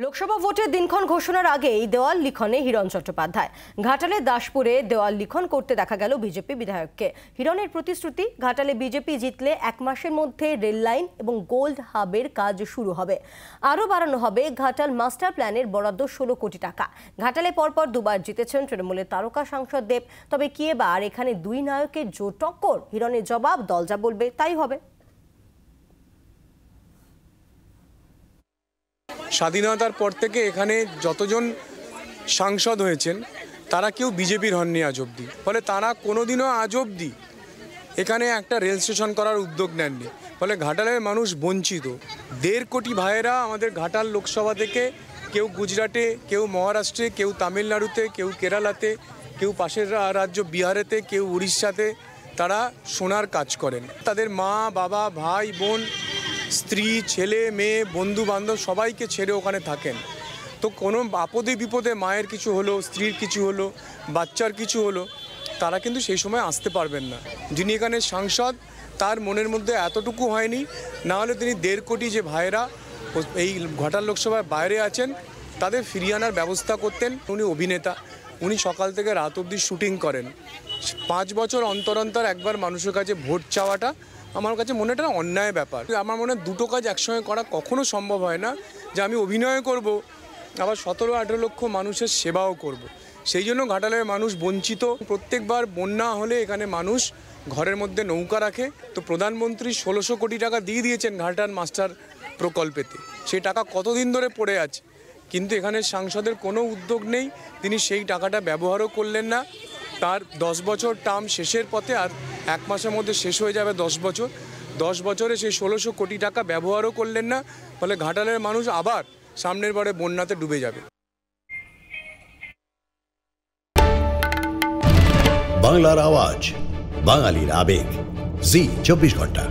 লোকসভা ভোটের দিনক্ষণ ঘোষণার আগেই দেওয়াল লিখনে হিরণ চট্টোপাধ্যায়। ঘাটালে দাসপুরে দেওয়াল লিখন করতে দেখা গেল বিজেপি বিধায়ককে। হিরণের প্রতিশ্রুতি, ঘাটালে বিজেপি জিতলে 1 মাসের মধ্যে রেল লাইন এবং গোল্ড হাবের কাজ শুরু হবে। আরও বাড়ানো হবে ঘাটাল মাস্টার প্ল্যানের বরাদ্দ 16 কোটি টাকা। ঘাটালে পরপর দুবার জিতেছেন তৃণমূলের তারকা সাংসদ দেব। তবে কি এবার এখানে দুই নায়কের জোর টক্কর? হিরণের জবাব, দল যা বলবে তাই হবে। স্বাধীনতার পর থেকে এখানে যতজন সাংসদ হয়েছেন তারা কেউ বিজেপির হননি আজ অবধি। ফলে তারা কোনোদিনও আজ অবধি এখানে একটা রেল স্টেশন করার উদ্যোগ নেননি। ফলে ঘাটালের মানুষ বঞ্চিত। 1.5 কোটি ভাইয়েরা আমাদের ঘাটাল লোকসভা থেকে কেউ গুজরাটে, কেউ মহারাষ্ট্রে, কেউ তামিলনাড়ুতে, কেউ কেরালাতে, কেউ পাশের রাজ্য বিহারেতে, কেউ উড়িষ্যাতে তারা সোনার কাজ করেন। তাদের মা, বাবা, ভাই, বোন, স্ত্রী, ছেলে, মেয়ে, বন্ধু বান্ধব সবাইকে ছেড়ে ওখানে থাকেন। তো কোনো আপদে বিপদে মায়ের কিছু হলো, স্ত্রীর কিছু হলো, বাচ্চার কিছু হলো, তারা কিন্তু সেই সময় আসতে পারবেন না। যিনি এখানে সাংসদ তার মনের মধ্যে এতটুকু হয়নি, না হলে তিনি 1.5 কোটি যে ভাইয়েরা এই ঘাটাল লোকসভার বাইরে আছেন তাদের ফিরিয়ে আনার ব্যবস্থা করতেন। উনি অভিনেতা, উনি সকাল থেকে রাত অবধি শুটিং করেন। 5 বছর অন্তর অন্তর একবার মানুষের কাছে ভোট চাওয়াটা আমার কাছে মনে একটা অন্যায় ব্যাপার। আমার মনে হয় দুটো কাজ একসঙ্গে করা কখনো সম্ভব হয় না, যে আমি অভিনয় করব আবার 17-18 লক্ষ মানুষের সেবাও করব। সেই জন্য ঘাটালের মানুষ বঞ্চিত। প্রত্যেকবার বন্যা হলে এখানে মানুষ ঘরের মধ্যে নৌকা রাখে। তো প্রধানমন্ত্রী 1600 কোটি টাকা দিয়ে দিয়েছেন ঘাটাল মাস্টার প্রকল্পেতে। সেই টাকা কতদিন ধরে পড়ে আছে, কিন্তু এখানে সাংসদের কোনো উদ্যোগ নেই। তিনি সেই টাকাটা ব্যবহারও করলেন না। তার 10 বছর টার্ম শেষের পথে, আর 1 মাসের মধ্যে শেষ হয়ে যাবে 10 বছর। 10 বছরে সেই 1600 কোটি টাকা ব্যবহারও করলেন না। ফলে ঘাটালের মানুষ আবার সামনের বারে বন্যাতে ডুবে যাবে। বাংলার আওয়াজ, বাঙালির আবেগ, জি 24 ঘন্টা।